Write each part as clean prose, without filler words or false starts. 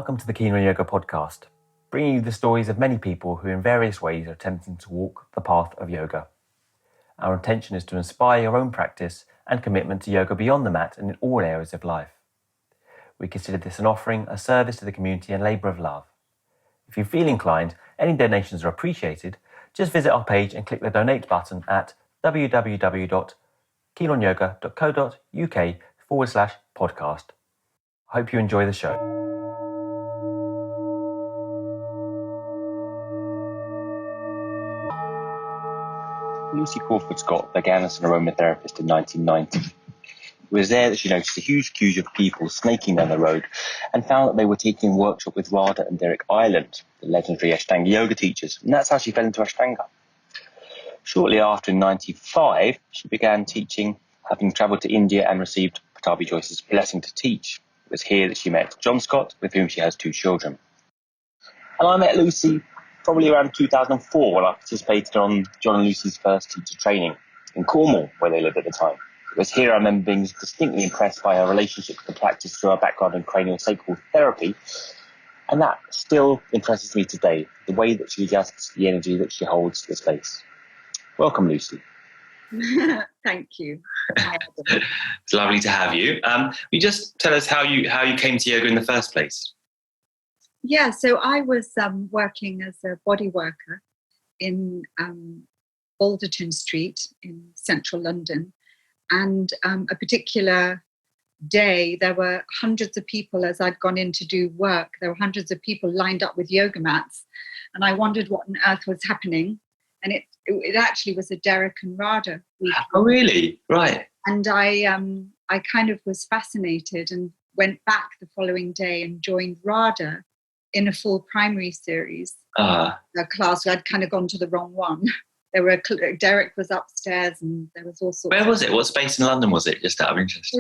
Welcome to the Karuna Yoga podcast, bringing you the stories of many people who in various ways are attempting to walk the path of yoga. Our intention is to inspire your own practice and commitment to yoga beyond the mat and in all areas of life. We consider this an offering, a service to the community and labour of love. If you feel inclined, any donations are appreciated. Just visit our page and click the donate button at www.kinonyoga.co.uk/podcast. I hope you enjoy the show. Lucy Crawford Scott began as an aromatherapist in 1990. It was there that she noticed a huge queue of people snaking down the road and found that they were taking a workshop with Radha and Derek Ireland, the legendary Ashtanga Yoga teachers, and that's how she fell into Ashtanga. Shortly after, in 1995, she began teaching, having travelled to India and received Pattabhi Jois's blessing to teach. It was here that she met John Scott, with whom she has 2 children. And I met Lucy probably around 2004 when I participated on John and Lucy's first teacher training in Cornwall, where they lived at the time. It was here I remember being distinctly impressed by her relationship with the practice through her background in craniosacral therapy, and that still impresses me today, the way that she adjusts the energy that she holds to the space. Welcome, Lucy. Thank you. It's lovely to have you. Will you just tell us how you came to yoga in the first place? Yeah, so I was working as a body worker in Alderton Street in central London. And a particular day, there were hundreds of people as I'd gone in to do work. There were hundreds of people lined up with yoga mats. And I wondered what on earth was happening. And it actually was a Derek and Radha week. Oh, really? Right. And I kind of was fascinated and went back the following day and joined Radha in a full primary series class. I'd kind of gone to the wrong one. Derek was upstairs and there was all sorts. Where was it? What space in London was it? Just out of interest.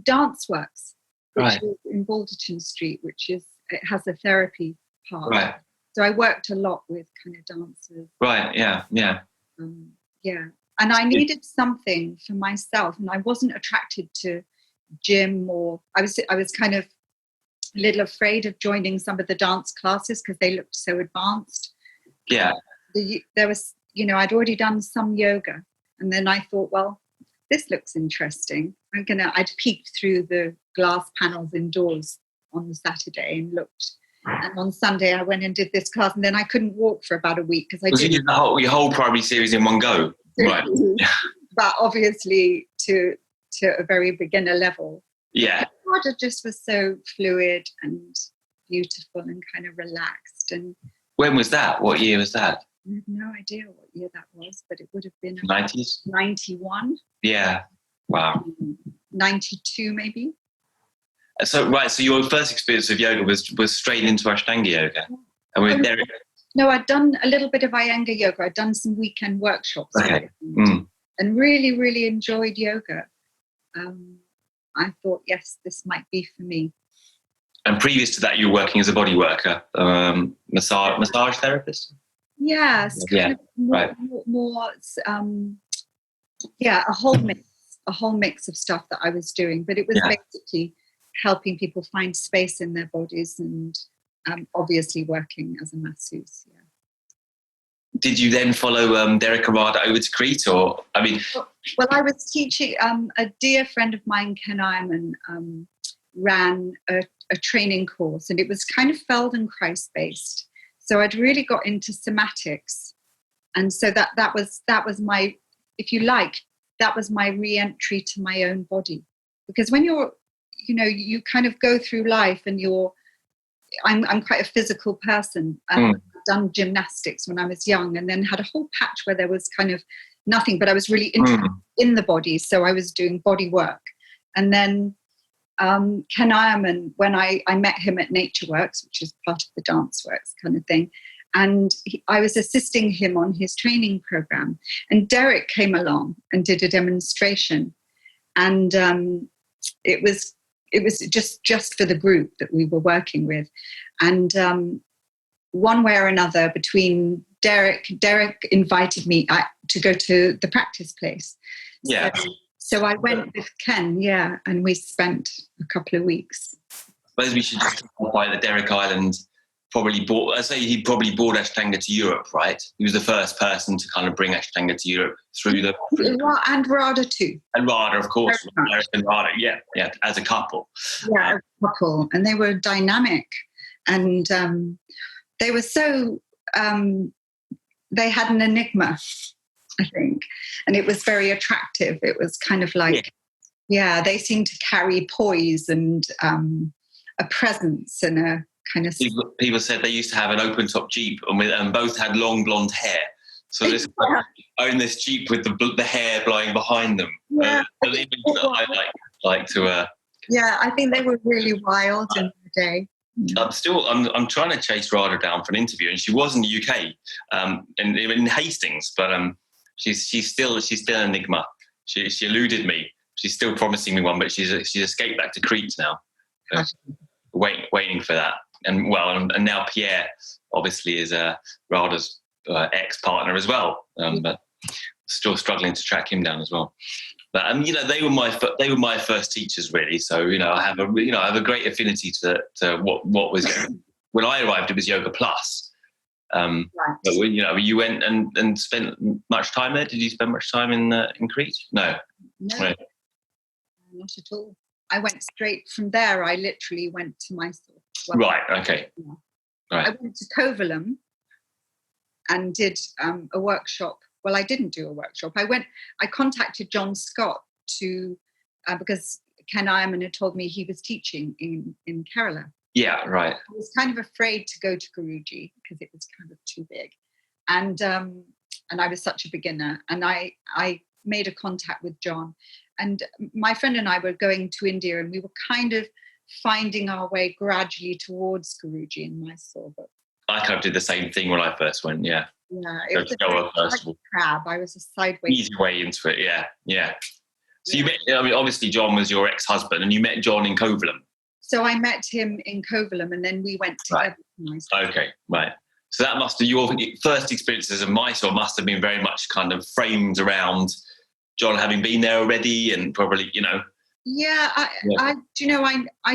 Dance Works, which right. is in Alderton Street, it has a therapy part. Right. So I worked a lot with kind of dancers. Right, yeah. Yeah. And I needed something for myself, and I wasn't attracted to gym, or I was kind of a little afraid of joining some of the dance classes because they looked so advanced. Yeah. There was, I'd already done some yoga, and then I thought, well, this looks interesting. I'd peeked through the glass panels indoors on the Saturday and looked. And on Sunday I went and did this class, and then I couldn't walk for about a week because you did your whole primary series in one go. Right. But obviously to a very beginner level. Yeah. It just was so fluid and beautiful and kind of relaxed. And when was that? What year was that? I have no idea what year that was, but it would have been 90s? 91. Yeah. Wow. 92 maybe. So your first experience of yoga was straight into Ashtanga Yoga. And with Derek. No, I'd done a little bit of Iyengar Yoga. I'd done some weekend workshops. Okay. And really, really enjoyed yoga. I thought, yes, this might be for me. And previous to that, you were working as a body worker, massage therapist? Yes. Yeah. More, a whole mix of stuff that I was doing. But it was basically helping people find space in their bodies and obviously working as a masseuse. Yeah. Did you then follow Derek and Radha over to Crete, or Well, I was teaching. A dear friend of mine, Ken Ironman, ran a training course, and it was kind of Feldenkrais based. So I'd really got into somatics, and so that was my, if you like, that was my re-entry to my own body. Because when you're, you kind of go through life, and I'm quite a physical person. I've done gymnastics when I was young, and then had a whole patch where there was kind of nothing, but I was really interested in the body. So I was doing body work. And then Ken Ironman, when I met him at Nature Works, which is part of the Dance Works kind of thing, and I was assisting him on his training program. And Derek came along and did a demonstration. And it was just for the group that we were working with. And one way or another, between Derek invited me to go to the practice place. Yeah. So I went with Ken, and we spent a couple of weeks. suppose we should just clarify that Derek Island probably brought Ashtanga to Europe, right? He was the first person to kind of bring Ashtanga to Europe through the... And Radha too. And Radha, of course. Derek and Radha, yeah, as a couple. Yeah, as a couple. And they were dynamic. And they were so... they had an enigma, I think. And it was very attractive. It was kind of like... Yeah, they seemed to carry poise and a presence and a kind of... People said they used to have an open-top Jeep and both had long blonde hair. So this own this Jeep with the hair blowing behind them. Yeah, the image that I like to... yeah, I think they were really wild in the day. I'm trying to chase Radha down for an interview, and she was in the UK, in Hastings, but she's still an enigma. She eluded me. She's still promising me one, but she's escaped back to Crete now. Waiting for that. And now Pierre obviously is Radha's ex-partner as well, but still struggling to track him down as well. But they were my first teachers, really. So I have a great affinity to what was when I arrived. It was Yoga Plus. Right. But you went and spent much time there. Did you spend much time in Crete? No. Right. Not at all. I went straight from there. I literally went to Mysore. Right. Okay. Yeah. Right. I went to Kovalam and did a workshop. Well, I didn't do a workshop. I contacted John Scott because Ken Ironman had told me he was teaching in Kerala. Yeah. Right. I was kind of afraid to go to Guruji because it was kind of too big, and I was such a beginner. And I made a contact with John. And my friend and I were going to India, and we were kind of finding our way gradually towards Guruji in Mysore. But I kind of did the same thing when I first went, yeah. Yeah, it was a crab. I was a sideways. Easy way into it, yeah. So you met, obviously John was your ex-husband, and you met John in Kovalam. So I met him in Kovalam, and then we went together to Mysore. Okay, right. So that must have, your first experiences of Mysore must have been very much kind of framed around John having been there already, and probably, Yeah, I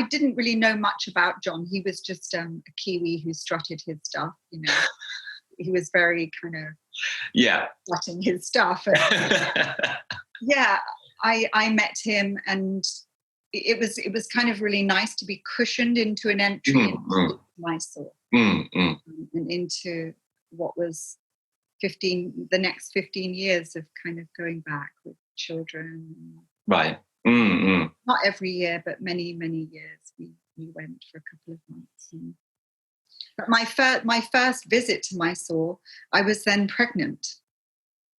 didn't really know much about John. He was just a Kiwi who strutted his stuff, He was very kind of strutting his stuff. And, I met him, and it was kind of really nice to be cushioned into an entry into Mysore and into what was the next 15 years of kind of going back with children. Right. Not every year, but many, many years we went for a couple of months. But my first visit to Mysore, I was then pregnant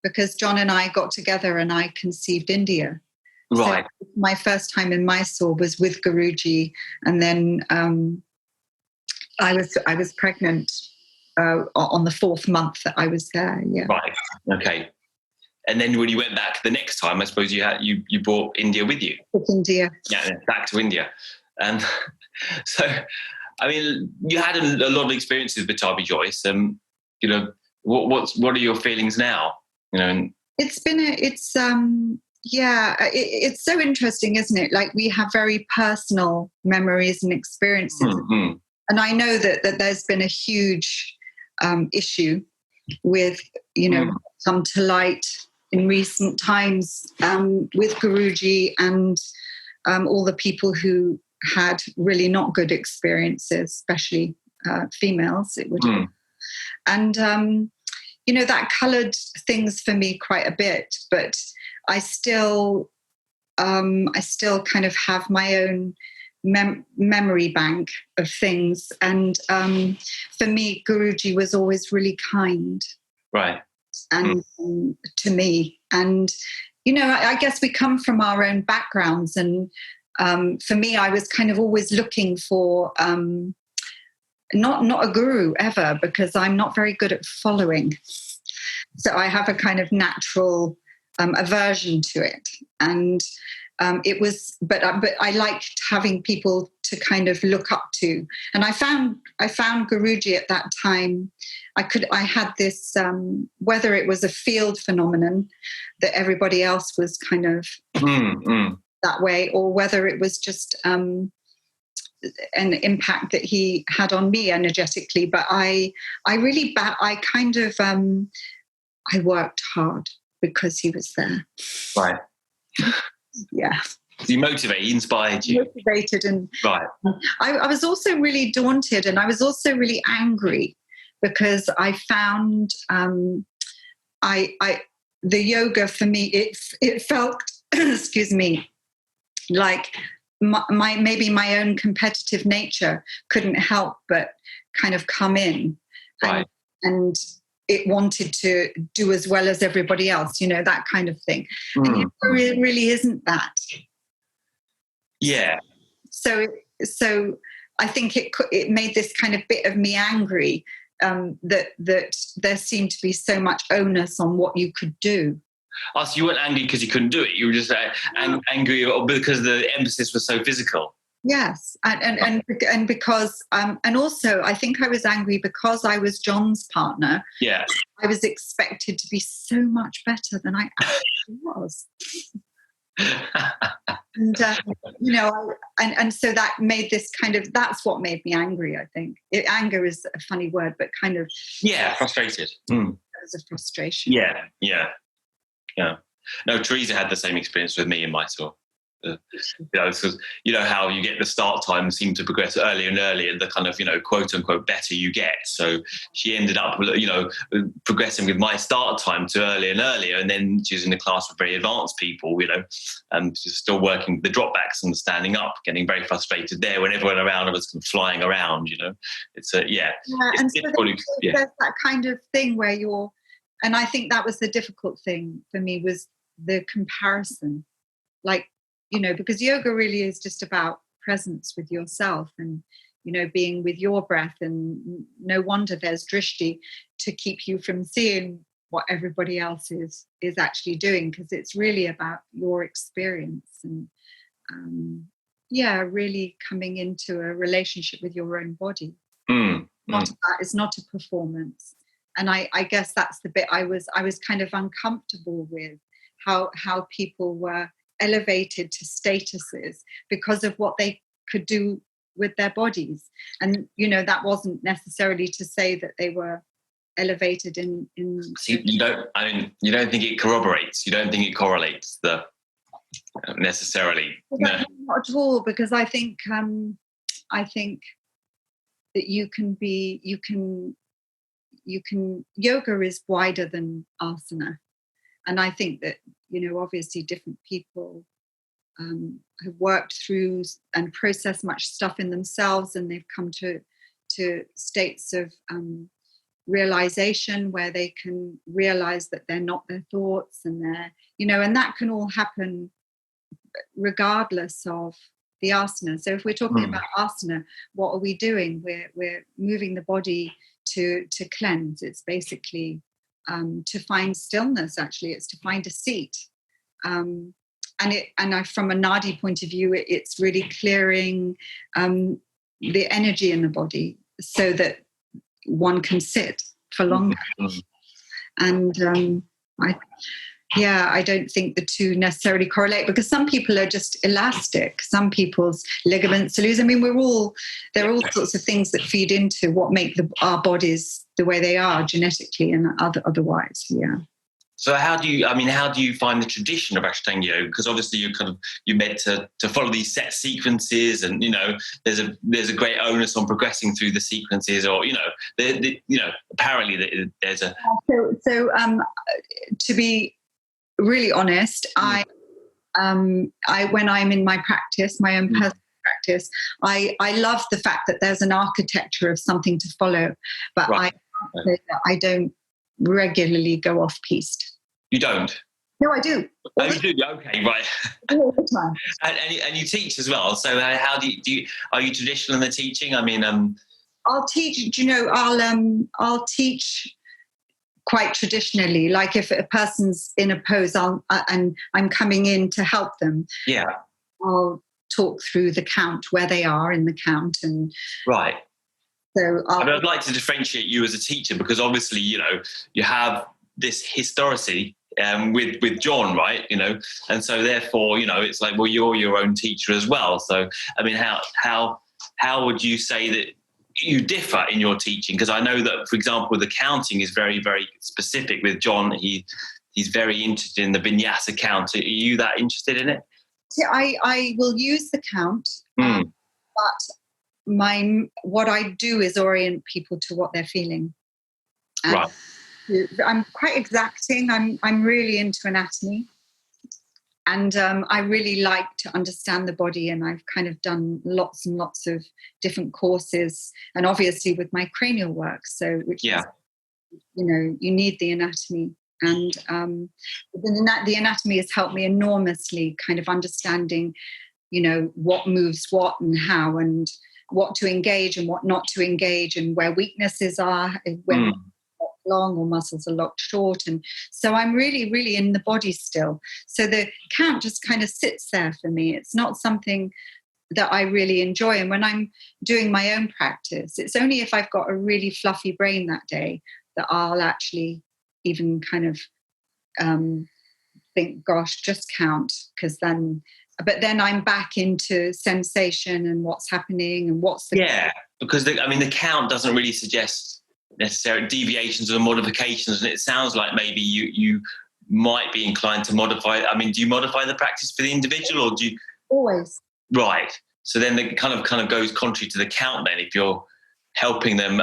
because John and I got together and I conceived India. Right. So my first time in Mysore was with Guruji, and then I was pregnant on the 4th month that I was there. Yeah. Right. Okay. And then when you went back the next time, I suppose you brought India with you. With India. Yeah, back to India. And so, I mean, you had a lot of experiences with Pattabhi Jois. What are your feelings now? It's so interesting, isn't it? Like, we have very personal memories and experiences. Mm-hmm. And I know that there's been a huge issue with, come to light in recent times with Guruji and all the people who had really not good experiences, especially females. It would, and that coloured things for me quite a bit. But I still kind of have my own memory bank of things, and for me, Guruji was always really kind. Right. And to me, and I guess we come from our own backgrounds, and for me, I was kind of always looking for not a guru ever, because I'm not very good at following. So I have a kind of natural aversion to it, and it was, but I liked having people to kind of look up to, and I found Guruji at that time. I had this, whether it was a field phenomenon that everybody else was kind of that way, or whether it was just an impact that he had on me energetically. But I worked hard because he was there. Right. Yeah. He motivated, he inspired you. Motivated, and right. I was also really daunted, and I was also really angry because I found the yoga for me, it felt excuse me, like maybe my own competitive nature couldn't help but kind of come in, right. and it wanted to do as well as everybody else, that kind of thing. And it really isn't that. Yeah. So I think it made this kind of bit of me angry, that there seemed to be so much onus on what you could do. Oh, so you weren't angry because you couldn't do it. You were just angry because the emphasis was so physical. Yes, and because and also I think I was angry because I was John's partner. Yeah, I was expected to be so much better than I actually was. And and so that made this that's what made me angry. I think anger is a funny word, but kind of frustrated. It was a frustration. Yeah. No, Teresa had the same experience with me in Mysore. Because how you get the start time seem to progress earlier and earlier, and the kind of quote unquote better you get. So she ended up progressing with my start time to earlier and earlier, and then she was in the class with very advanced people, and she's still working the dropbacks and the standing up, getting very frustrated there when everyone around her was kind of flying around. It's and so there's that kind of thing where and I think that was the difficult thing for me, was the comparison, because yoga really is just about presence with yourself and, being with your breath. And no wonder there's drishti to keep you from seeing what everybody else is actually doing, because it's really about your experience and, really coming into a relationship with your own body. It's not a performance. And I guess that's the bit I was kind of uncomfortable with, how people were elevated to statuses because of what they could do with their bodies. And that wasn't necessarily to say that they were elevated in See, you don't think it corroborates, you don't think it correlates necessarily. No. Not at all, because I think that you can yoga is wider than asana. And I think that, obviously different people have worked through and processed much stuff in themselves, and they've come to states of realization where they can realize that they're not their thoughts, and and that can all happen regardless of the asana. So if we're talking about asana, what are we doing? We're moving the body to cleanse. It's basically to find stillness. Actually, it's to find a seat, and from a nadi point of view, it's really clearing the energy in the body so that one can sit for longer. And I don't think the two necessarily correlate, because some people are just elastic. Some people's ligaments are loose. I mean, there are all sorts of things that feed into what make our bodies the way they are genetically and otherwise. Yeah. So how do you find the tradition of Ashtanga Yoga? Because obviously you're meant to follow these set sequences, and there's a great onus on progressing through the sequences, or apparently there's a. So to be really honest, I when I'm in my practice, my own personal practice, I love the fact that there's an architecture of something to follow, but right. I don't regularly go off piste. You don't? No, I do. Oh, you do? Okay, right. All the time. And you teach as well. So how do you are you traditional in the teaching? I mean, I'll teach. I'll teach quite traditionally. Like if a person's in a pose, and I'm coming in to help them. Yeah. I'll talk through the count, where they are in the count, and right. So I'd like to differentiate you as a teacher, because obviously you have this historicity with John, right? And so therefore it's like, well, you're your own teacher as well. So I mean, how how would you say that you differ in your teaching? Because I know that, for example, the counting is very, very specific with John. He's very interested in the vinyasa count. Are you that interested in it? I will use the count, but what I do is orient people to what they're feeling. And right. I'm quite exacting. I'm really into anatomy, and I really like to understand the body. And I've kind of done lots and lots of different courses, and obviously with my cranial work. So, which is, you need the anatomy. And the anatomy has helped me enormously, kind of understanding, what moves what and how, and what to engage and what not to engage, and where weaknesses are when long or muscles are locked short. And so I'm really, really in the body still. So the count just kind of sits there for me. It's not something that I really enjoy. And when I'm doing my own practice, it's only if I've got a really fluffy brain that day that I'll actually even kind of think, gosh, just count, but then I'm back into sensation and what's happening and what's the... because the count doesn't really suggest necessarily deviations or modifications, and it sounds like maybe you might be inclined to modify. Do you modify the practice for the individual, or do you always? Right. So then it kind of goes contrary to the count. Then, if you're helping them,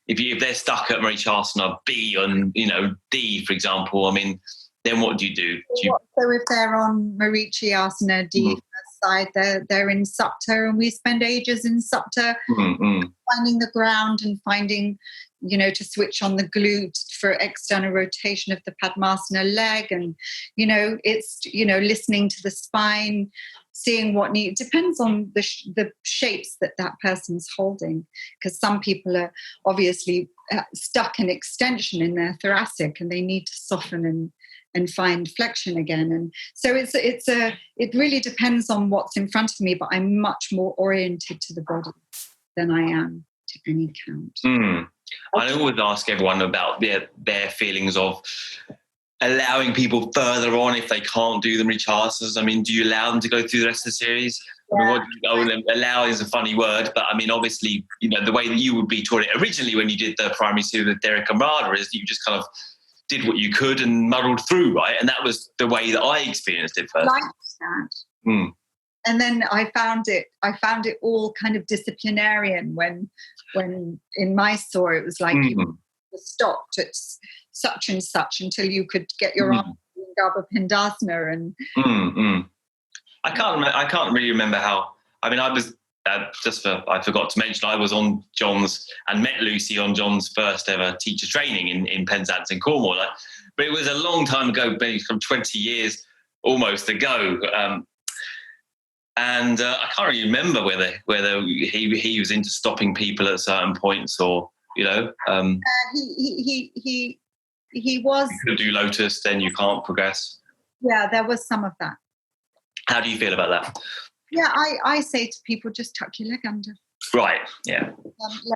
if they're stuck at Marichasana B on D, for example, then what do you do? So if they're on Marichasana D side, they're in Supta, and we spend ages in Supta finding the ground and finding, to switch on the glute for external rotation of the Padmasana leg, and it's listening to the spine, seeing what depends on the shapes that person's holding, because some people are obviously stuck in extension in their thoracic and they need to soften and find flexion again. And so it really depends on what's in front of me, but I'm much more oriented to the body than I am to any count. I always ask everyone about their feelings of allowing people further on if they can't do the Marichasanas. Do you allow them to go through the rest of the series? Allow is a funny word, but obviously, the way that you would be taught it originally when you did the primary series with Derek and Radha is you just kind of did what you could and muddled through, right? And that was the way that I experienced it first. Like that. And then I found it all kind of disciplinarian when in Mysore it was like you stopped at such and such until you could get your arm in Garbha Pindasana. And I can't really remember how. I was I forgot to mention, I was on John's and met Lucy on John's first ever teacher training in Penzance in Cornwall. But it was a long time ago, maybe from 20 years almost ago. And I can't really remember whether he was into stopping people at certain points, or he was. You could do lotus, then you can't progress. Yeah, there was some of that. How do you feel about that? Yeah, I say to people, just tuck your leg under. Right, yeah.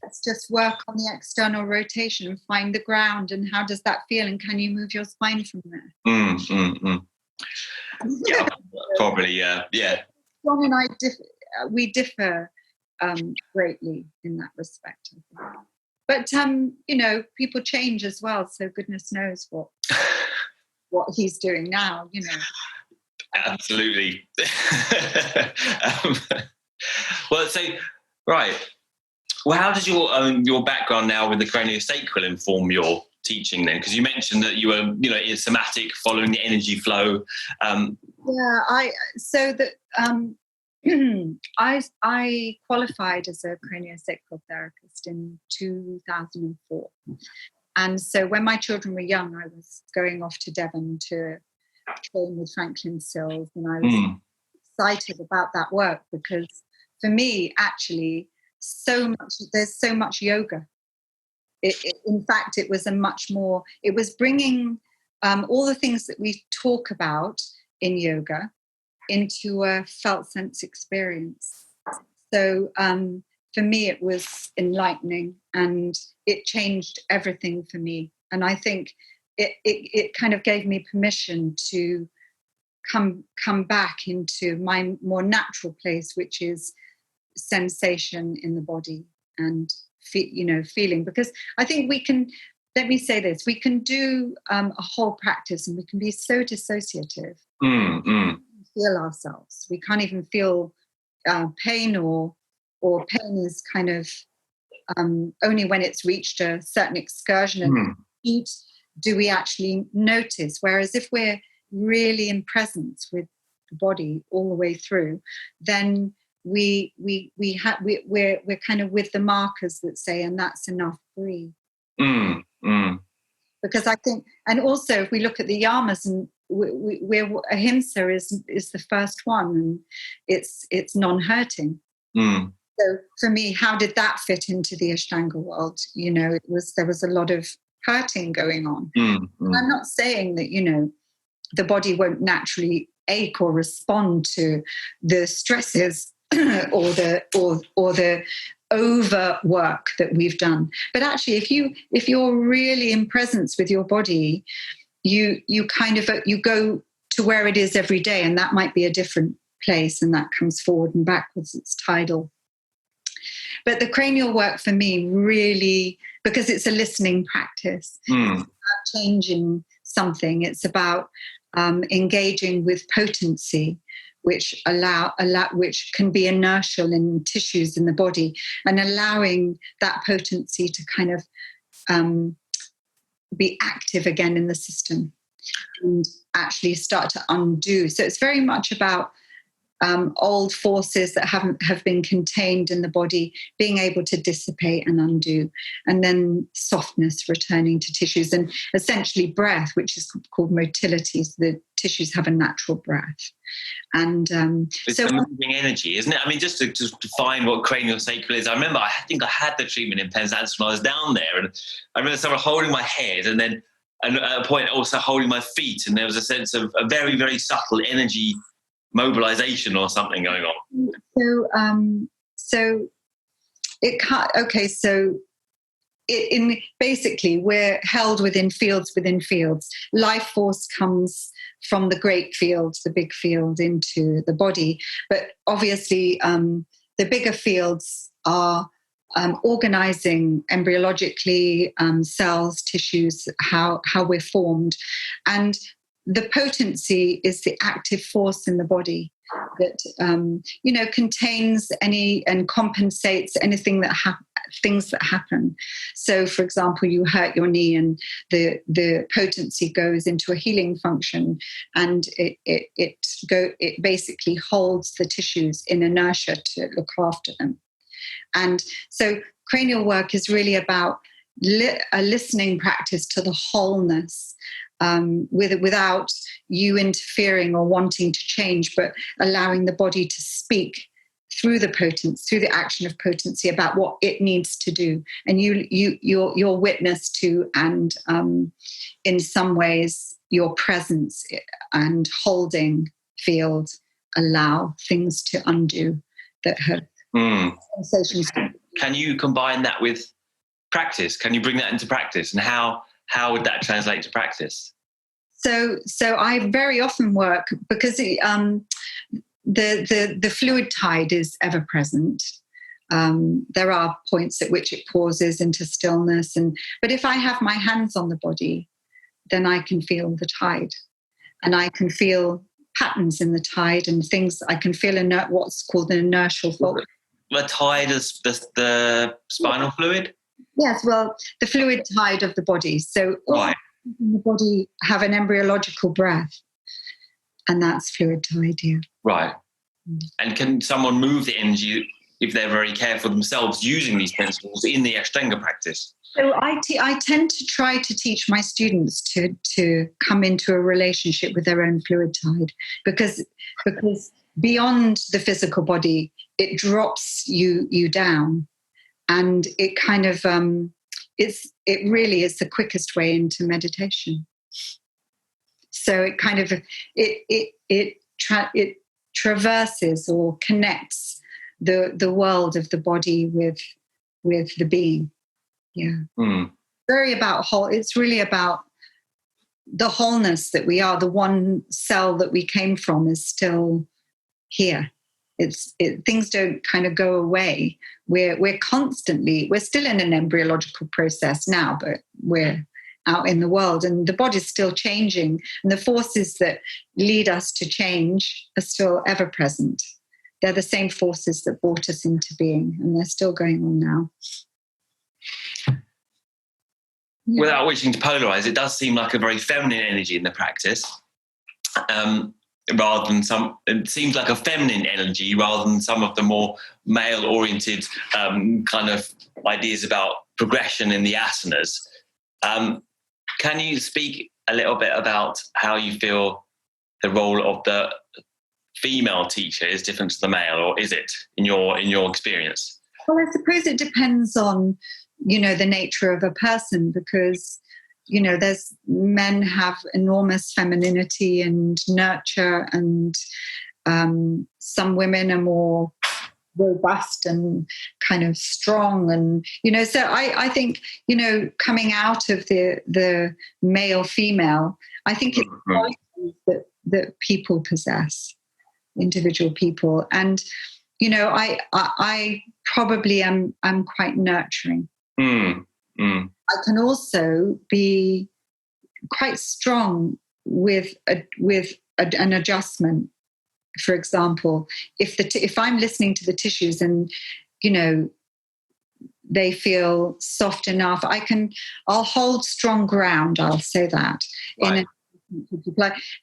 Let's just work on the external rotation and find the ground, and how does that feel, and can you move your spine from there? Yeah, probably, yeah. John and I differ greatly in that respect. But people change as well, so goodness knows what he's doing now. Absolutely. Well, so right. Well, how does your background now with the craniosacral inform your teaching then? Because you mentioned that you were, in somatic, following the energy flow. I qualified as a craniosacral therapist in 2004. And so when my children were young, I was going off to Devon to train with Franklin Sills, and I was excited about that work because for me, actually, there's so much yoga. In fact, it was it was bringing all the things that we talk about in yoga into a felt sense experience. So for me, it was enlightening, and it changed everything for me. And I think it kind of gave me permission to come back into my more natural place, which is sensation in the body and feeling, because I think we can, let me say this, we can do a whole practice and we can be so dissociative. Feel ourselves. We can't even feel pain, or pain is kind of only when it's reached a certain excursion and heat do we actually notice. Whereas if we're really in presence with the body all the way through, then we're kind of with the markers that say, and that's enough, breathe. Because I think, and also if we look at the yamas, and we're ahimsa is the first one, and it's non-hurting. So for me, how did that fit into the Ashtanga world? There was a lot of hurting going on. And I'm not saying that the body won't naturally ache or respond to the stresses or the overwork that we've done. But actually, if you're really in presence with your body, you go to where it is every day, and that might be a different place, and that comes forward and backwards. It's tidal. But the cranial work for me really, because it's a listening practice, it's about changing something. It's about engaging with potency, which which can be inertial in tissues in the body, and allowing that potency to kind of be active again in the system and actually start to undo. So it's very much about old forces that have been contained in the body being able to dissipate and undo, and then softness returning to tissues, and essentially breath, which is called motility. So the tissues have a natural breath. And it's a moving energy, isn't it? I mean, just to define what craniosacral is, I think I had the treatment in Penzance when I was down there, and I remember someone holding my head, and then at a point also holding my feet, and there was a sense of a very, very subtle energy mobilization or something going on. So basically we're held within fields. Life force comes from the great field, the big field, into the body. But obviously the bigger fields are organizing embryologically cells, tissues, how we're formed. And the potency is the active force in the body that contains and compensates anything things that happen. So, for example, you hurt your knee, and the potency goes into a healing function, and it basically holds the tissues in inertia to look after them. And so, cranial work is really about a listening practice to the wholeness. Without you interfering or wanting to change, but allowing the body to speak through the action of potency about what it needs to do, and you're witness to, and in some ways your presence and holding field allow things to undo that have sensations. Can you combine that with practice? Can you bring that into practice, and how would that translate to practice? So I very often work, because the fluid tide is ever present. There are points at which it pauses into stillness, but if I have my hands on the body, then I can feel the tide, and I can feel patterns in the tide and things. I can feel what's called an inertial fault. The tide is the spinal fluid? Yes, well, the fluid tide of the body. So right. The body have an embryological breath, and that's fluid tide, yeah. Right. And can someone move the energy, if they're very careful themselves, using these principles in the Ashtanga practice? So I tend to try to teach my students to come into a relationship with their own fluid tide, because beyond the physical body, it drops you down, and it kind of it really is the quickest way into meditation. So it kind of it traverses or connects the world of the body with the being. Yeah. Very about whole. It's really about the wholeness that we are. The one cell that we came from is still here. Things don't kind of go away. We're still in an embryological process now, but we're out in the world, and the body's still changing, and the forces that lead us to change are still ever present. They're the same forces that brought us into being, and they're still going on now. Yeah. Without wishing to polarize, it does seem like a very feminine energy in the practice. Rather than it seems like a feminine energy rather than some of the more male-oriented kind of ideas about progression in the asanas. Can you speak a little bit about how you feel the role of the female teacher is different to the male, or is it in your experience? Well, I suppose it depends on, the nature of a person, because there's men have enormous femininity and nurture, and some women are more robust and kind of strong, and so I think coming out of the male female, I think it's qualities that people possess, individual people, and I probably am quite nurturing. I can also be quite strong with an adjustment. For example, if I'm listening to the tissues and they feel soft enough, I'll hold strong ground. I'll say that. Right.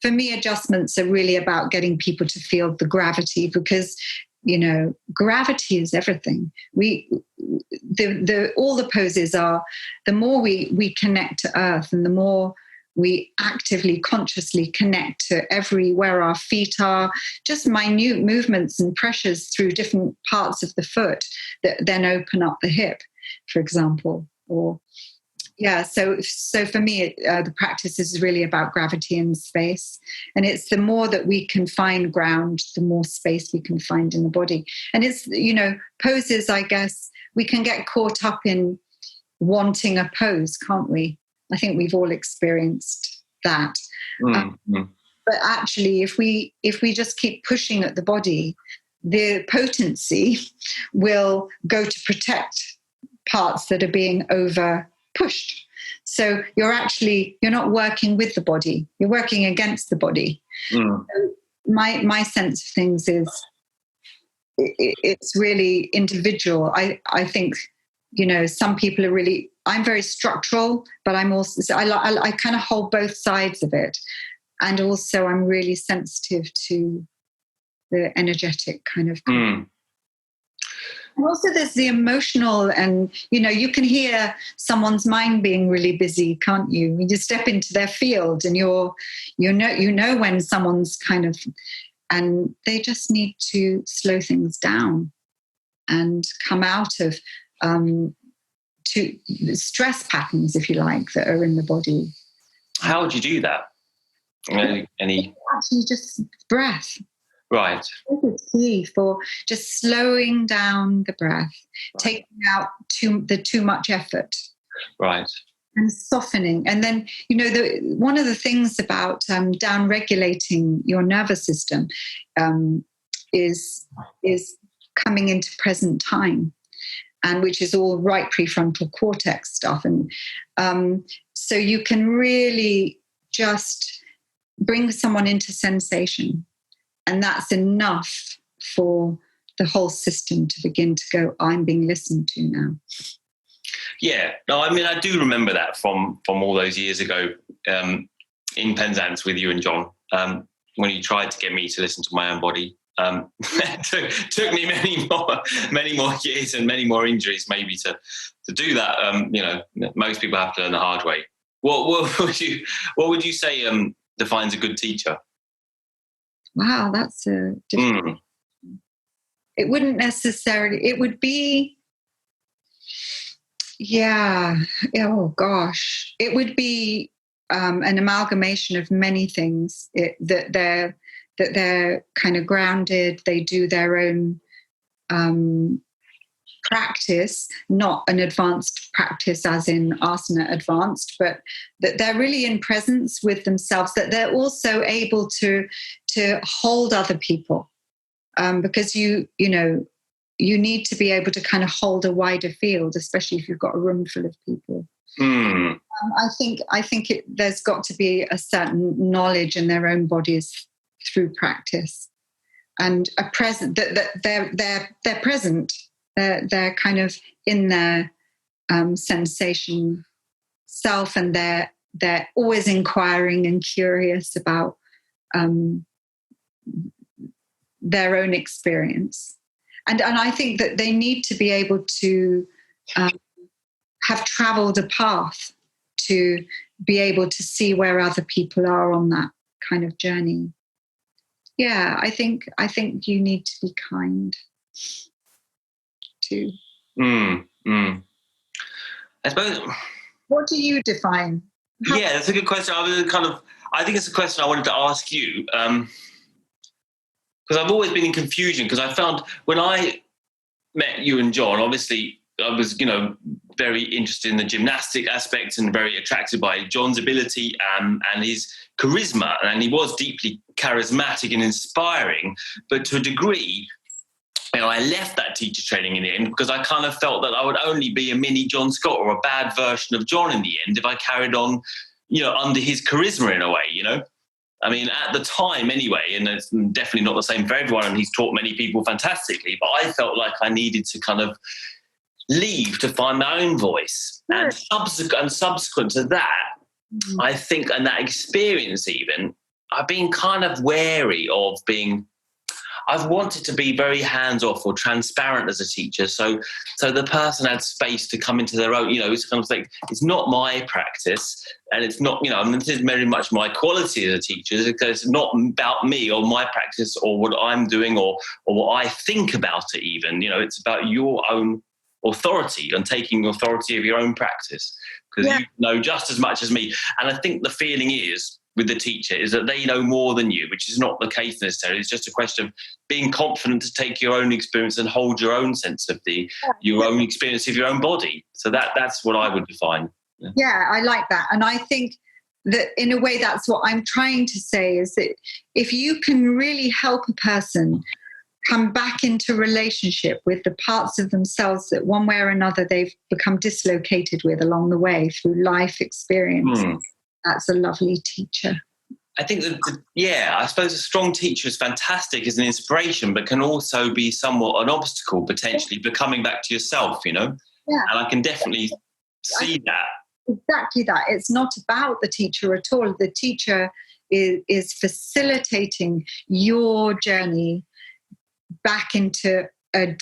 For me, adjustments are really about getting people to feel the gravity, because gravity is everything. All the poses are, the more we connect to earth, and the more we actively, consciously connect to where our feet are, just minute movements and pressures through different parts of the foot that then open up the hip, for example. So for me, the practice is really about gravity and space. And it's the more that we can find ground, the more space we can find in the body. And it's, poses, I guess, we can get caught up in wanting a pose, can't we? I think we've all experienced that. But actually, if we just keep pushing at the body, the potency will go to protect parts that are being over pushed. So you're not working with the body, you're working against the body. So my sense of things is it's really individual. I think some people are really, I'm very structural, but I'm also, so I kind of hold both sides of it, and also I'm really sensitive to the energetic kind of And also there's the emotional, and you can hear someone's mind being really busy, can't you? You step into their field, and you know when someone's kind of, and they just need to slow things down and come out of to stress patterns, if you like, that are in the body. How would you do that? Any Actually, just breath. Right. It's key for just slowing down the breath, taking out too much effort. Right. And softening. And then, one of the things about down regulating your nervous system is coming into present time, and which is all right prefrontal cortex stuff. And so you can really just bring someone into sensation. And that's enough for the whole system to begin to go, I'm being listened to now. Yeah. No, I mean, I do remember that from all those years ago in Penzance with you and John, when you tried to get me to listen to my own body. It took me many more years and many more injuries maybe to do that. Most people have to learn the hard way. What would you say defines a good teacher? Wow, that's a different. It wouldn't necessarily. It would be. Yeah. Oh gosh, it would be an amalgamation of many things. That they're kind of grounded. They do their own practice, not an advanced practice as in asana advanced, but that they're really in presence with themselves. That they're also able to hold other people. because you need to be able to kind of hold a wider field, especially if you've got a room full of people. I think there's got to be a certain knowledge in their own bodies through practice, and a present that they're present. They're kind of in their sensation self, and they're always inquiring and curious about their own experience. And I think that they need to be able to have travelled a path to be able to see where other people are on that kind of journey. Yeah, I think you need to be kind too. I suppose. What do you define? Yeah, that's a good question. I think it's a question I wanted to ask you, because I've always been in confusion, because I found when I met you and John, obviously I was, very interested in the gymnastic aspects and very attracted by John's ability and his charisma, and he was deeply charismatic and inspiring, but to a degree, I left that teacher training in the end because I kind of felt that I would only be a mini John Scott or a bad version of John in the end if I carried on, under his charisma in a way, I mean, at the time anyway, and it's definitely not the same for everyone, and he's taught many people fantastically, but I felt like I needed to kind of leave to find my own voice. Sure. And subsequent to that, I think, and that experience even, I've been kind of wary of I've wanted to be very hands-off or transparent as a teacher, so the person had space to come into their own, it's kind of like, it's not my practice, and it's not, this is very much my quality as a teacher, because it's not about me or my practice or what I'm doing or what I think about it even, it's about your own authority and taking authority of your own practice, because you know just as much as me. And I think the feeling is, with the teacher, is that they know more than you, which is not the case necessarily. It's just a question of being confident to take your own experience and hold your own sense of your own experience of your own body. So that's what I would define. Yeah, I like that. And I think that in a way that's what I'm trying to say, is that if you can really help a person come back into relationship with the parts of themselves that one way or another they've become dislocated with along the way through life experience, that's a lovely teacher. I think I suppose a strong teacher is fantastic as an inspiration, but can also be somewhat an obstacle potentially for coming back to yourself, Yeah. And I can definitely see that. Exactly that. It's not about the teacher at all. The teacher is facilitating your journey back into a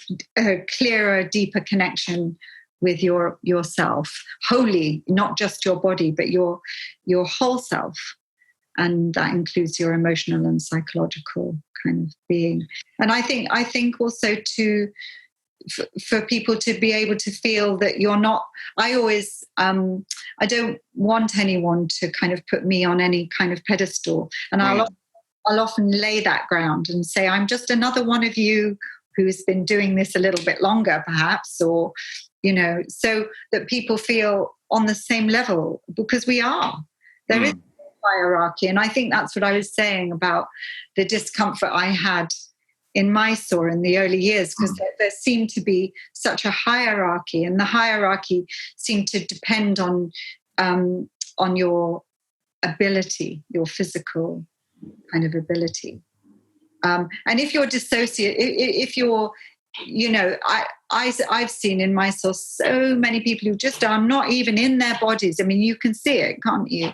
clearer, deeper connection with yourself, wholly, not just your body, but your whole self. And that includes your emotional and psychological kind of being. And I think also for people to be able to feel that you're not, I always, I don't want anyone to kind of put me on any kind of pedestal. And I'll often lay that ground and say, I'm just another one of you who's been doing this a little bit longer, perhaps, or, so that people feel on the same level, because we are. There is hierarchy. And I think that's what I was saying about the discomfort I had in Mysore in the early years, because there seemed to be such a hierarchy, and the hierarchy seemed to depend on your ability, your physical kind of ability. And if you're if you're, I've seen in Mysore so many people who just are not even in their bodies. I mean, you can see it, can't you?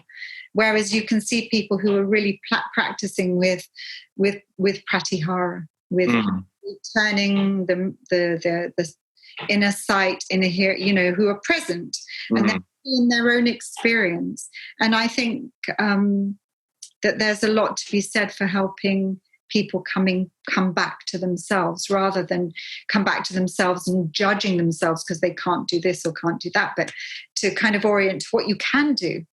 Whereas you can see people who are really practicing with pratihara, with turning the inner sight, inner here, who are present and they're in their own experience. And I think that there's a lot to be said for helping people come back to themselves, rather than come back to themselves and judging themselves because they can't do this or can't do that, but to kind of orient to what you can do.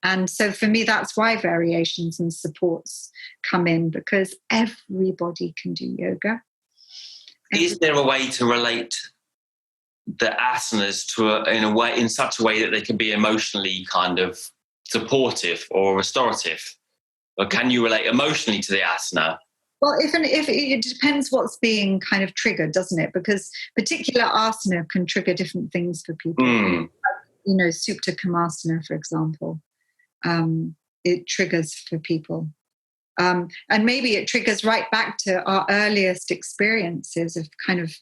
And so for me, that's why variations and supports come in, because everybody can do yoga. Is there a way to relate the asanas in such a way that they can be emotionally kind of supportive or restorative? Or can you relate emotionally to the asana? Well, if it depends what's being kind of triggered, doesn't it? Because particular asana can trigger different things for people. You know, Supta Kamasana, for example, it triggers for people. And maybe it triggers right back to our earliest experiences of kind of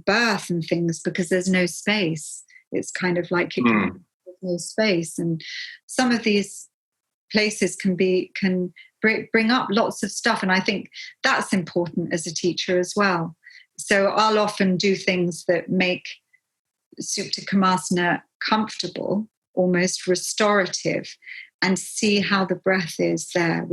birth and things, because there's no space. It's kind of like there's no space. And some of these places can bring up lots of stuff. And I think that's important as a teacher as well. So I'll often do things that make Supta Kamasana comfortable, almost restorative, and see how the breath is there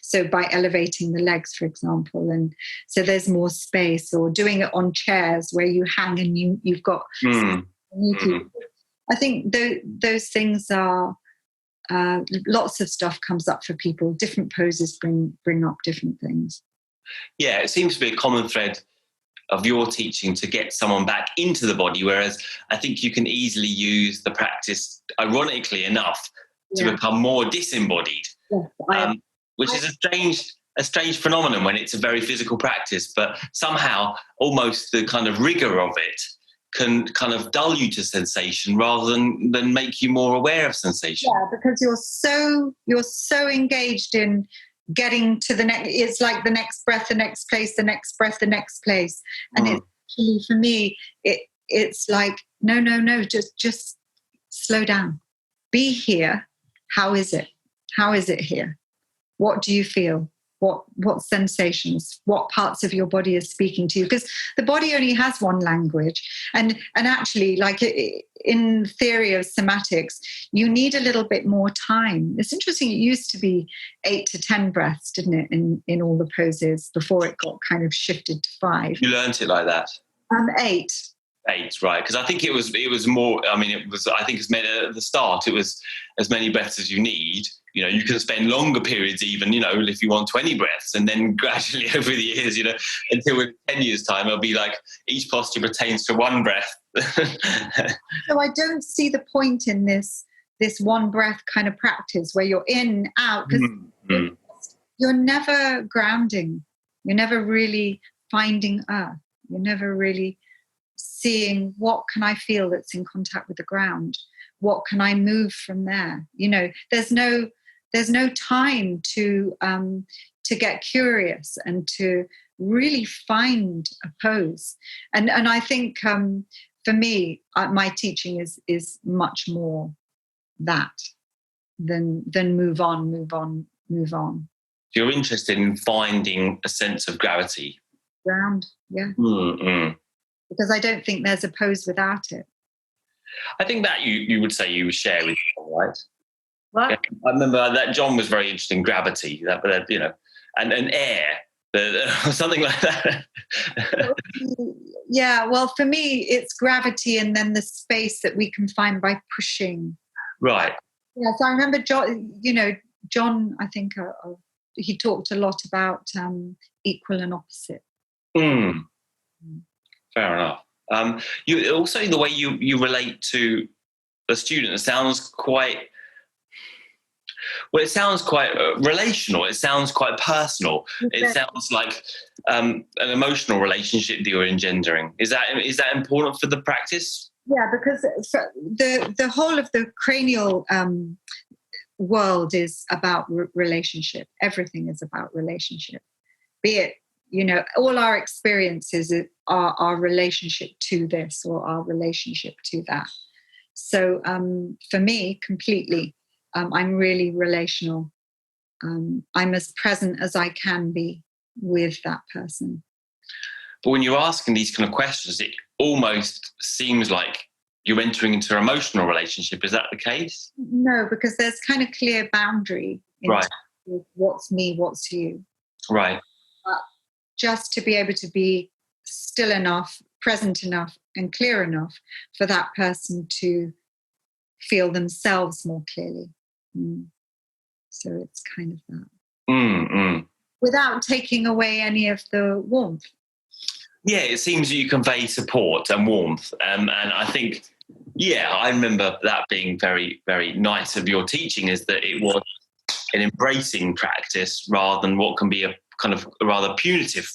so by elevating the legs, for example. And so there's more space, or doing it on chairs where you hang and you've got... I think those things are... lots of stuff comes up for people. Different poses bring up different things. Yeah, it seems to be a common thread of your teaching to get someone back into the body, whereas I think you can easily use the practice, ironically enough, to become more disembodied, which is a strange phenomenon when it's a very physical practice, but somehow almost the kind of rigor of it can kind of dull you to sensation rather than make you more aware of sensation. Yeah, because you're so engaged in getting to the next. It's like the next breath, the next place, the next breath, the next place. And it's actually, for me, it's like no, just slow down. Be here. How is it? How is it here? What do you feel? What sensations? What parts of your body is speaking to you? Because the body only has one language, and actually, like in theory of somatics, you need a little bit more time. It's interesting. It used to be 8 to 10 breaths, didn't it, in all the poses before it got kind of shifted to 5. You learnt it like that. 8. 8, right? Because I think it was more. I mean, I think it's meant at the start. It was as many breaths as you need. You know, you can spend longer periods, even, you know, if you want 20 breaths, and then gradually over the years, you know, until in 10 years' time, it'll be like each posture pertains to one breath. So I don't see the point in this one breath kind of practice where you're in, out, because you're never grounding. You're never really finding earth. You're never really seeing what can I feel that's in contact with the ground. What can I move from there? You know, there's no time to get curious and to really find a pose. And I think for me, my teaching is much more that than move on. You're interested in finding a sense of gravity. Ground, yeah. Because I don't think there's a pose without it. I think that you would say you would share with John, right? What? Yeah, I remember that John was very interested in gravity, that you know, and air, something like that. Yeah, well, for me, it's gravity and then the space that we can find by pushing. Right. Yeah, so I remember John, I think he talked a lot about equal and opposite. Fair enough. You also, the way you relate to the student, it sounds quite relational. It sounds quite personal. Okay. It sounds like an emotional relationship that you're engendering. Is that important for the practice? Yeah, because the whole of the cranial world is about relationship. Everything is about relationship. Be it, you know, all our experiences are our relationship to this or our relationship to that. So for me, completely, I'm really relational. I'm as present as I can be with that person. But when you're asking these kind of questions, it almost seems like you're entering into an emotional relationship. Is that the case? No, because there's kind of clear boundary in right. What's me, what's you. Right. Just to be able to be still enough, present enough, and clear enough for that person to feel themselves more clearly. So it's kind of that. Without taking away any of the warmth. Yeah, it seems that you convey support and warmth. And I think, I remember that being very, very nice of your teaching, is that it was an embracing practice rather than what can be a kind of rather punitive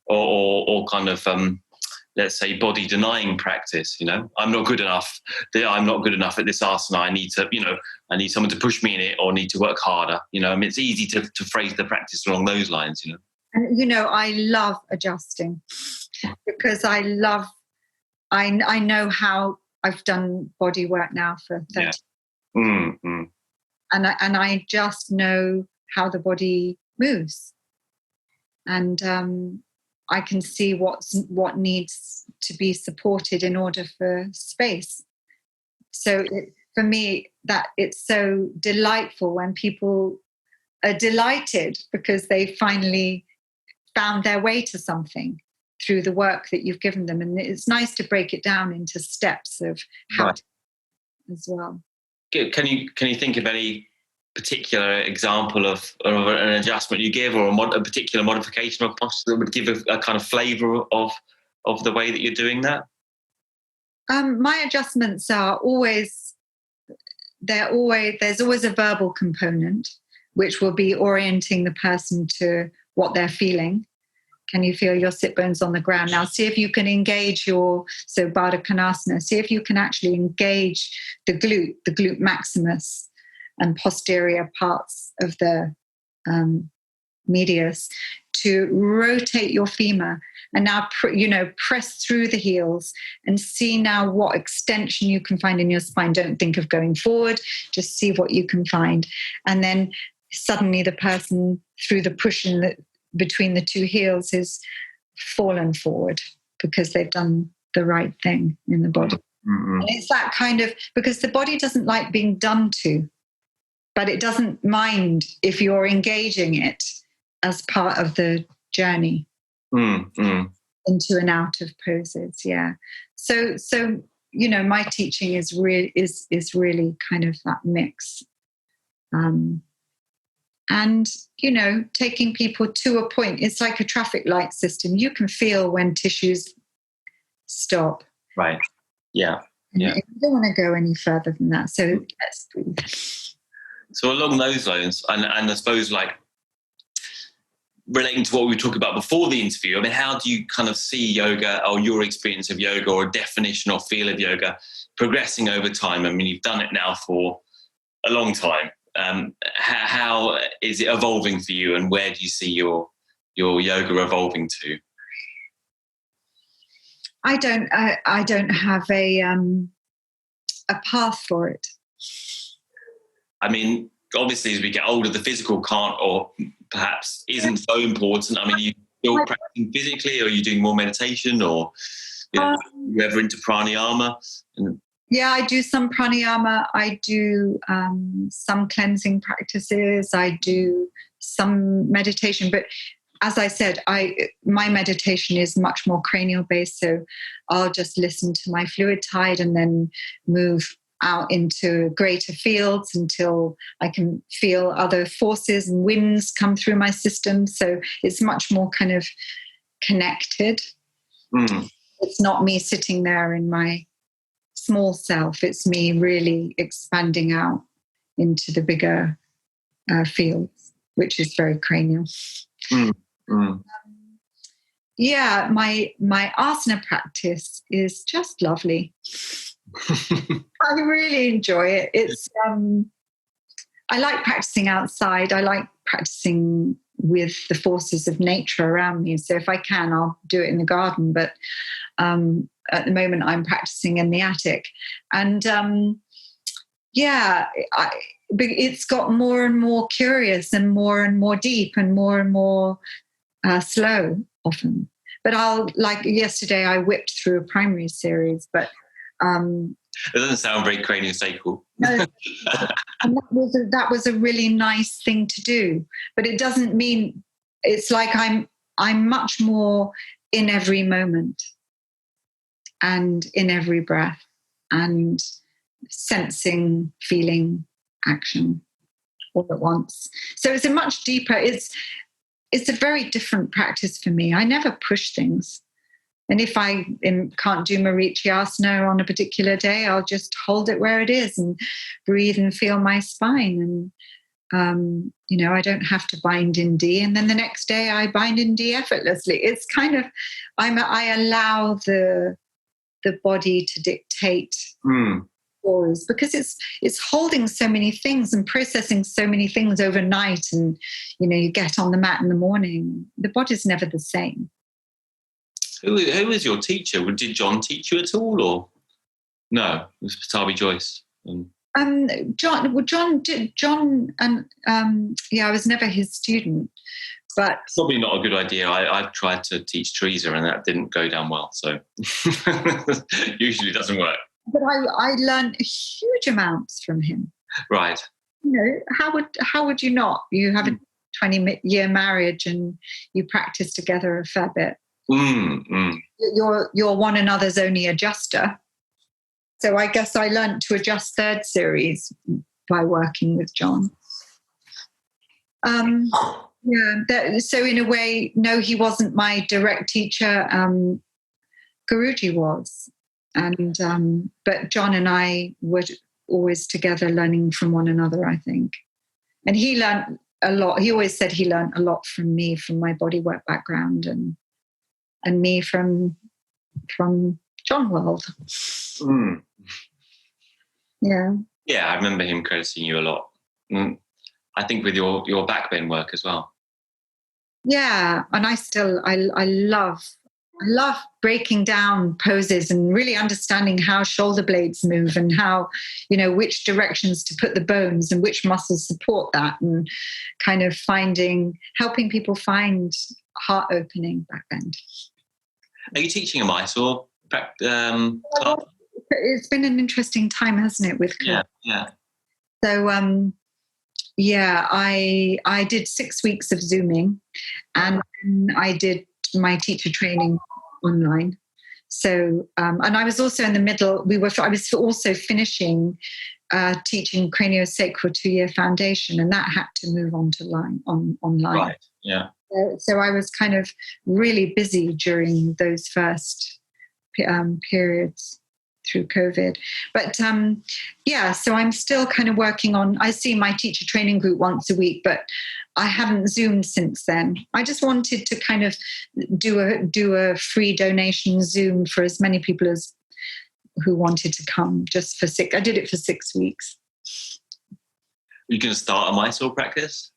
or kind of let's say body denying practice. I'm not good enough. I'm not good enough at this asana. I need to, I need someone to push me in it, or need to work harder. It's easy to phrase the practice along those lines. And I love adjusting, because I know how. I've done body work now for 30 years. Mm-hmm. And I just know how the body moves, and I can see what needs to be supported in order for space. So for me, that it's so delightful when people are delighted because they finally found their way to something through the work that you've given them. And it's nice to break it down into steps of how to as well. Can you think of any particular example of an adjustment you give, or a particular modification of posture that would give a kind of flavour of the way that you're doing that? My adjustments are always, there's always a verbal component, which will be orienting the person to what they're feeling. Can you feel your sit bones on the ground? Now see if you can engage so Baddha Konasana, see if you can actually engage the glute maximus and posterior parts of the medius to rotate your femur. And now, press through the heels and see now what extension you can find in your spine. Don't think of going forward, just see what you can find. And then suddenly the person, through the push between the two heels, is fallen forward because they've done the right thing in the body. Mm-hmm. And it's that kind of, because the body doesn't like being done to, but it doesn't mind if you're engaging it as part of the journey into and out of poses. Yeah. So my teaching is really kind of that mix. And, taking people to a point, it's like a traffic light system. You can feel when tissues stop. Right. Yeah. And you don't want to go any further than that. So let's breathe. So along those lines, and I suppose like relating to what we were talking about before the interview, I mean, how do you kind of see yoga, or your experience of yoga, or a definition or feel of yoga progressing over time? I mean, you've done it now for a long time. How is it evolving for you, and where do you see your yoga evolving to? I don't have a path for it. I mean, obviously, as we get older, the physical can't, or perhaps isn't so important. I mean, are you still practicing physically, or are you doing more meditation, or you ever into pranayama? Yeah, I do some pranayama. I do some cleansing practices. I do some meditation. But as I said, my meditation is much more cranial based. So I'll just listen to my fluid tide and then move out into greater fields until I can feel other forces and winds come through my system. So it's much more kind of connected. It's not me sitting there in my small self. It's me really expanding out into the bigger fields, which is very cranial. Yeah, my asana practice is just lovely. I really enjoy it. It's I like practicing outside. I like practicing with the forces of nature around me. So if I can, I'll do it in the garden. But at the moment, I'm practicing in the attic. And it's got more and more curious and more deep and more slow often. But like yesterday, I whipped through a primary series, but it doesn't sound very craniosacral. No, and that was a really nice thing to do. But it doesn't mean, it's like I'm much more in every moment and in every breath and sensing, feeling, action all at once. So it's a much deeper, it's a very different practice for me. I never push things. And if I can't do Marichyasana on a particular day, I'll just hold it where it is and breathe and feel my spine. I don't have to bind in D, and then the next day I bind in D effortlessly. It's kind of, I allow the body to dictate stories, because it's holding so many things and processing so many things overnight, and you get on the mat in the morning, the body's never the same. Who was your teacher? Did John teach you at all, or no? It was Pattabhi Jois. John, and I was never his student, but probably not a good idea. I've tried to teach Teresa, and that didn't go down well. So usually doesn't work. But I learned huge amounts from him. Right. How would you not? You have a 20-year marriage, and you practice together a fair bit. You're one another's only adjuster. So I guess I learned to adjust third series by working with John. So in a way, no, he wasn't my direct teacher. Guruji was. And but John and I were always together learning from one another, I think. And he learned a lot. He always said he learned a lot from me, from my bodywork background, and me from John World. Yeah, I remember him crediting you a lot. I think with your back bend work as well. Yeah, and I love breaking down poses and really understanding how shoulder blades move, and how, which directions to put the bones and which muscles support that, and kind of helping people find heart opening back bend. Are you teaching a Mysore class? It's been an interesting time, hasn't it, with class? Yeah. So, I did 6 weeks of Zooming, and I did my teacher training online. So, and I was also in the middle. I was also finishing teaching craniosacral 2-year foundation, and that had to move on to online. Right. Yeah. So I was kind of really busy during those first periods through COVID. But so I'm still kind of working on, I see my teacher training group once a week, but I haven't Zoomed since then. I just wanted to kind of do a free donation Zoom for as many people as who wanted to come, I did it for 6 weeks. Are you going to start a Mysore practice?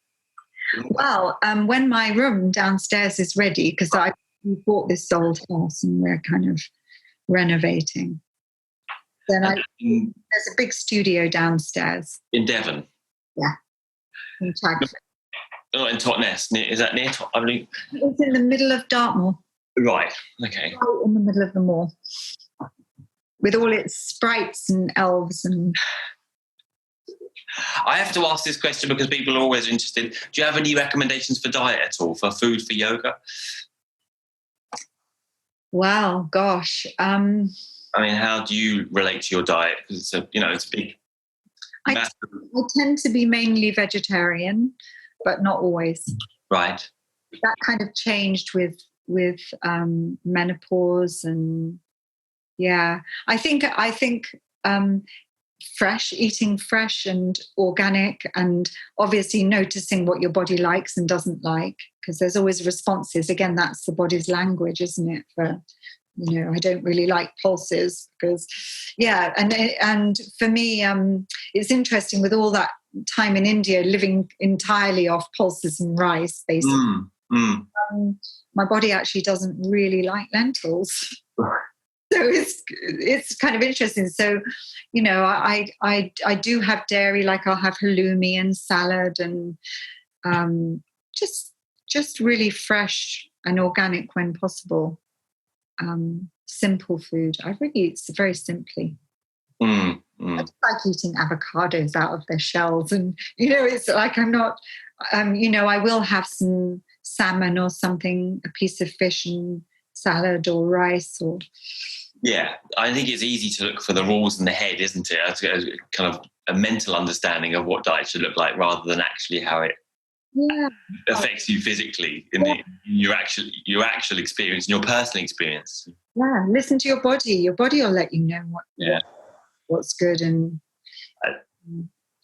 Well, when my room downstairs is ready, because we bought this old house and we're kind of renovating. Then there's a big studio downstairs. In Devon? Yeah. In Chagford. Not in Totnes. Is that near I believe? It's in the middle of Dartmoor. Right, okay. Right in the middle of the moor. With all its sprites and elves and... I have to ask this question because people are always interested. Do you have any recommendations for diet at all, for food, for yoga? Wow, gosh. How do you relate to your diet? Because it's a big... I tend to be mainly vegetarian, but not always. Right. That kind of changed with menopause, and I think eating fresh and organic, and obviously noticing what your body likes and doesn't like, because there's always responses. Again, that's the body's language, isn't it? For I don't really like pulses because, and for me, it's interesting with all that time in India, living entirely off pulses and rice, basically. My body actually doesn't really like lentils. So it's kind of interesting. So, I do have dairy, like I'll have halloumi and salad, and just really fresh and organic when possible. Simple food. I really eat very simply. I just like eating avocados out of their shells, and it's like I'm not. I will have some salmon or something, a piece of fish and salad or rice or. Yeah, I think it's easy to look for the rules in the head, isn't it? As kind of a mental understanding of what diet should look like, rather than actually how it affects you physically in your actual experience, in your personal experience. Yeah, listen to your body. Your body will let you know what's good. And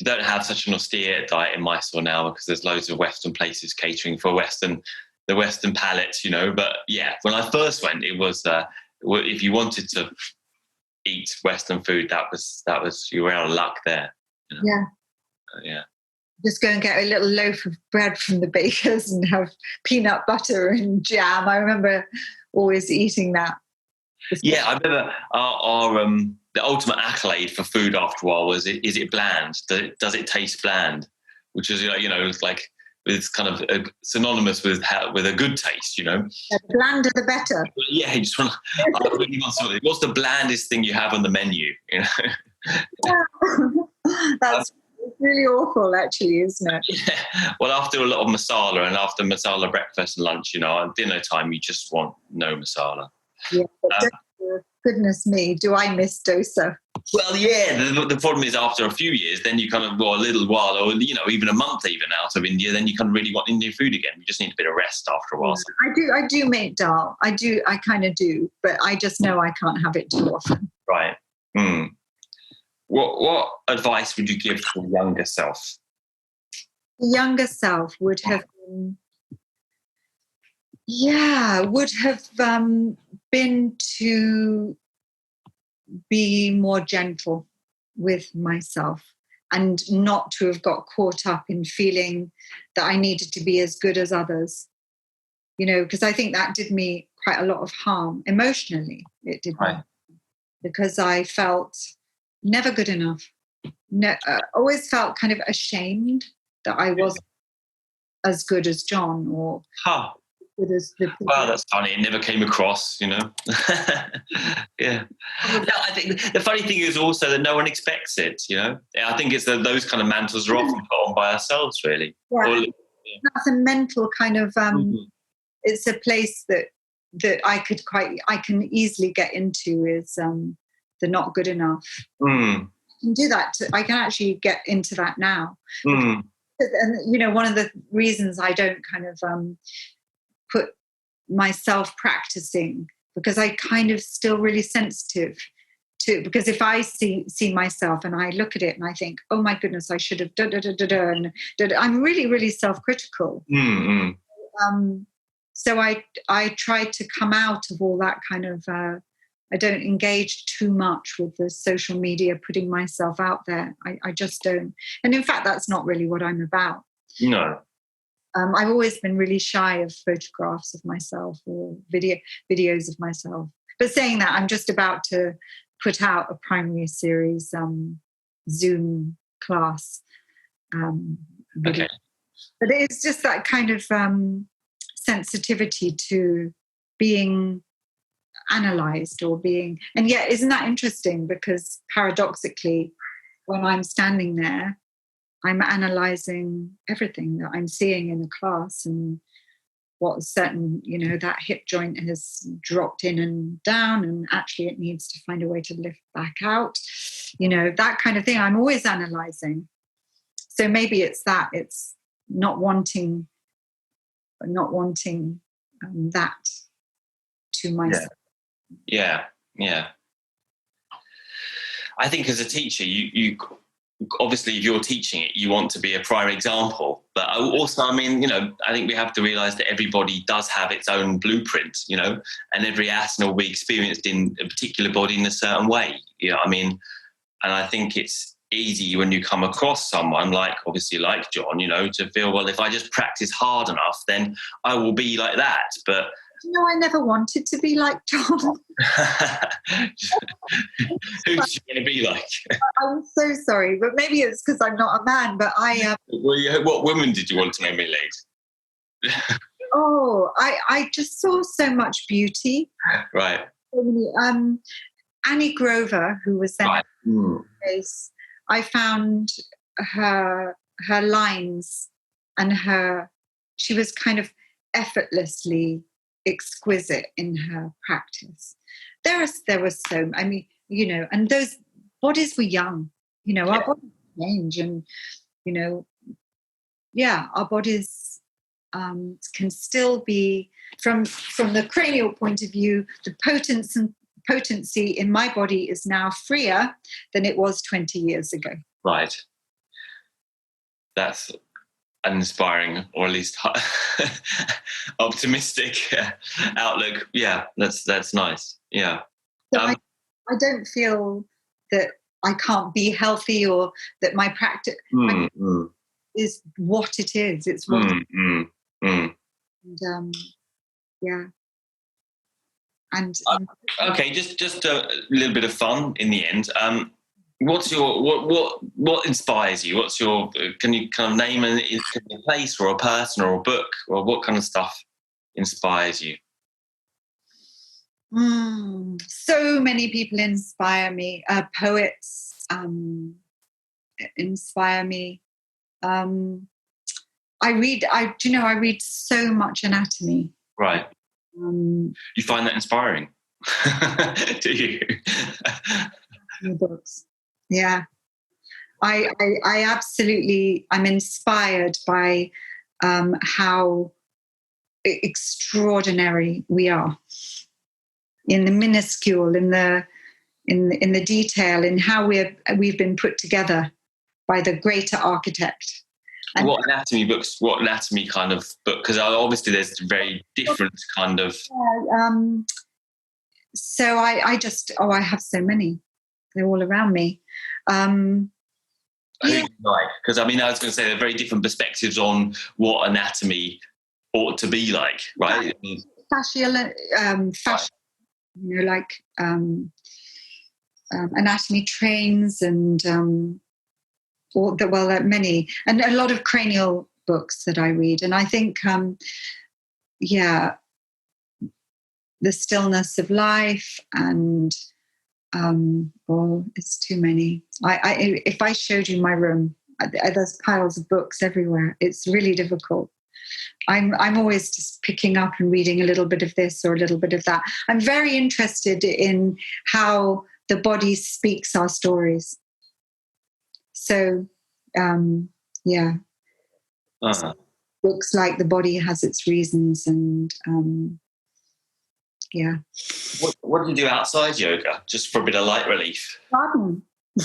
we don't have such an austere diet in Mysore now because there's loads of Western places catering for the Western palate, you know. But yeah, when I first went, it was if you wanted to eat Western food, that was you were out of luck there. You know? Yeah. Yeah. Just go and get a little loaf of bread from the bakers and have peanut butter and jam. I remember always eating that. Yeah, I remember our the ultimate accolade for food after a while was, is it bland? Does it taste bland? Which is, you know, it's like, it's kind of synonymous with a good taste, you know. The blander the better. Yeah, you just want I really want something. What's the blandest thing you have on the menu? You know. Yeah. That's really awful, actually, isn't it? Yeah. Well, after a lot of masala and after masala breakfast and lunch, you know, at dinner time, you just want no masala. Yeah. Goodness me, do I miss dosa? Well, yeah, the problem is after a few years, then you kind of, well, a little while, or, you know, even a month even out of India, then you kind of really want Indian food again. You just need a bit of rest after a while. I do make dal. I kind of do, but I just know I can't have it too often. Right. What advice would you give to the younger self? The younger self would have been, been to be more gentle with myself and not to have got caught up in feeling that I needed to be as good as others, you know, because I think that did me quite a lot of harm emotionally. It did, right. Because I felt never good enough. Always felt kind of ashamed that I wasn't as good as John or good as the people. Well, that's funny. It never came across, you know. Yeah. No, I think the funny thing is also that no one expects it, you know. I think it's that those kind of mantles are often put on by ourselves, really. Yeah. That's a mental kind of, it's a place that I can easily get into is the not good enough. I can do that. I can actually get into that now. And, you know, one of the reasons I don't kind of put myself practicing, because I kind of still really sensitive to, because if I see myself and I look at it and I think, oh my goodness, I should have and I'm really, really self-critical. So I try to come out of all that kind of, I don't engage too much with the social media, putting myself out there. I just don't. And in fact, that's not really what I'm about. No. I've always been really shy of photographs of myself or videos of myself. But saying that, I'm just about to put out a primary series Zoom class. Okay. But it's just that kind of sensitivity to being analysed or being... And yet, isn't that interesting? Because paradoxically, when I'm standing there, I'm analysing everything that I'm seeing in the class and what certain, you know, that hip joint has dropped in and down and actually it needs to find a way to lift back out, you know, that kind of thing. I'm always analysing. So maybe it's that, it's not wanting that to myself. Yeah. I think as a teacher, you obviously, if you're teaching it, you want to be a prime example. But also, I mean, you know, I think we have to realise that everybody does have its own blueprint, you know, and every asana will be experienced in a particular body in a certain way. You know, I mean, and I think it's easy when you come across someone like John, you know, to feel, well, if I just practice hard enough, then I will be like that. But you know, I never wanted to be like John. Who do you want to be like? I'm so sorry, but maybe it's because I'm not a man. But what women did you want to emulate? I just saw so much beauty. Right. Annie Grover, who was then right. Face, I found her lines and she was kind of effortlessly exquisite in her practice. There was so, I mean, you know, and those bodies were young, you know, our bodies change and, you know, our bodies can still be, from the cranial point of view, the potency in my body is now freer than it was 20 years ago. Right. That's an inspiring, or at least optimistic outlook. Yeah, that's nice. Yeah. So I don't feel that I can't be healthy, or that my practice is what it is. It's what it is. And yeah. And okay, just a little bit of fun in the end. What's your what inspires you? What's your? Can you kind of name a place or a person or a book, or what kind of stuff inspires you? So many people inspire me. Poets inspire me. I read so much anatomy. Right. You find that inspiring? Do you? Books. Yeah. I absolutely, I'm inspired by how extraordinary we are in the minuscule, in the detail, in how we've been put together by the greater architect. And what anatomy books? What anatomy kind of book? Because obviously there's very different kind of. So I have so many. They're all around me. Because I was going to say there are very different perspectives on what anatomy ought to be like, right? Fascial, like anatomy trains, and many, and a lot of cranial books that I read. And I think, the stillness of life, and it's too many. If I showed you my room, there's piles of books everywhere. It's really difficult. I'm always just picking up and reading a little bit of this or a little bit of that. I'm very interested in how the body speaks our stories. So, books like The Body Has Its Reasons, and What do you do outside yoga, just for a bit of light relief? Garden.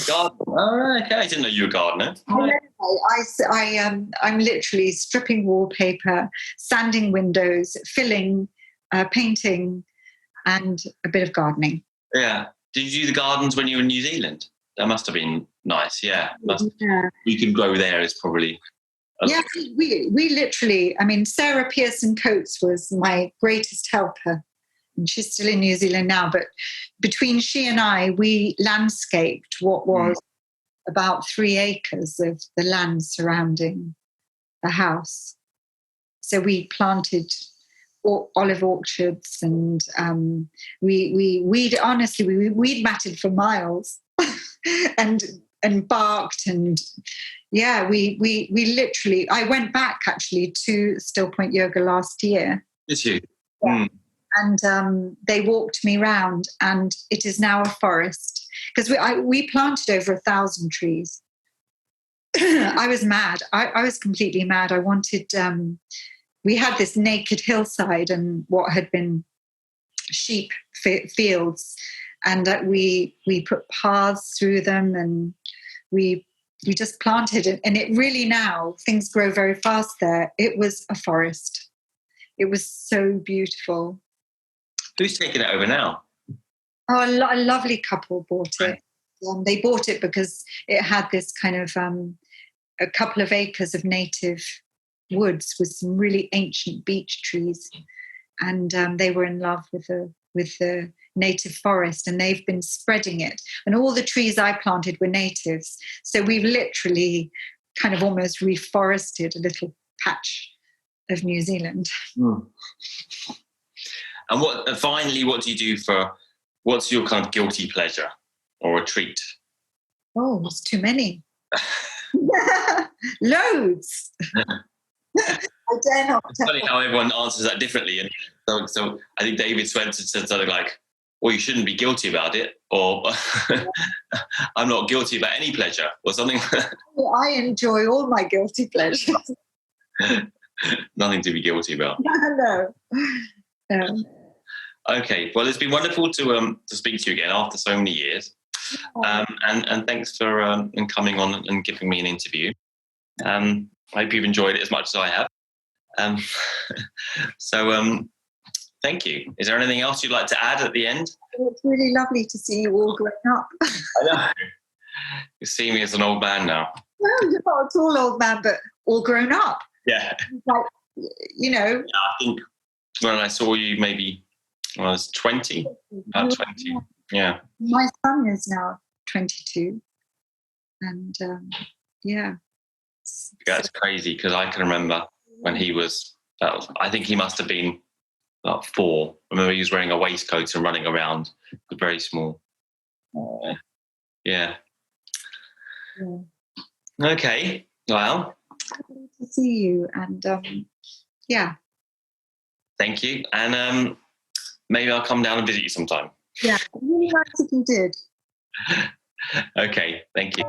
All right, okay. I didn't know you were a gardener. I'm literally stripping wallpaper, sanding windows, filling, painting, and a bit of gardening. Yeah. Did you do the gardens when you were in New Zealand? That must have been nice. Yeah. You can grow there is probably. We literally. Sarah Pearson Coates was my greatest helper. And she's still in New Zealand now, but between she and I, we landscaped what was about 3 acres of the land surrounding the house. So we planted olive orchards, and we weed matted for miles, and barked, and we literally. I went back actually to Still Point Yoga last year. Did you? Yeah. And they walked me around, and it is now a forest, because we planted over 1,000 trees. I was mad. I was completely mad. I wanted. We had this naked hillside and what had been sheep fields, and that we put paths through them, and we just planted it. And it really, now things grow very fast there. It was a forest. It was so beautiful. Who's taking it over now? Oh, a lovely couple bought it. They bought it because it had this kind of a couple of acres of native woods with some really ancient beech trees, and they were in love with the native forest, and they've been spreading it. And all the trees I planted were natives, so we've literally kind of almost reforested a little patch of New Zealand. And what do you do what's your kind of guilty pleasure or a treat? Oh, it's too many. Loads. I dare not. It's funny how everyone answers that differently. And so I think David Swenson said something like, well, you shouldn't be guilty about it, or I'm not guilty about any pleasure, or something. I enjoy all my guilty pleasures. Nothing to be guilty about. No. Okay, well, it's been wonderful to speak to you again after so many years, and thanks for coming on and giving me an interview. I hope you've enjoyed it as much as I have. Thank you. Is there anything else you'd like to add at the end? It's really lovely to see you all growing up. I know. You see me as an old man now. No, you're not at all old man, but all grown up. Yeah. Like, you know. Yeah, I think when I saw you, maybe when I was 20, about 20. Yeah. My son is now 22. And yeah. That's crazy, because I can remember when he was, I think he must have been about 4. I remember he was wearing a waistcoat and running around, very small. Yeah. Okay. Well, Lovely to see you, and yeah. Thank you, and maybe I'll come down and visit you sometime. Yeah, really nice if you did. Okay. Thank you.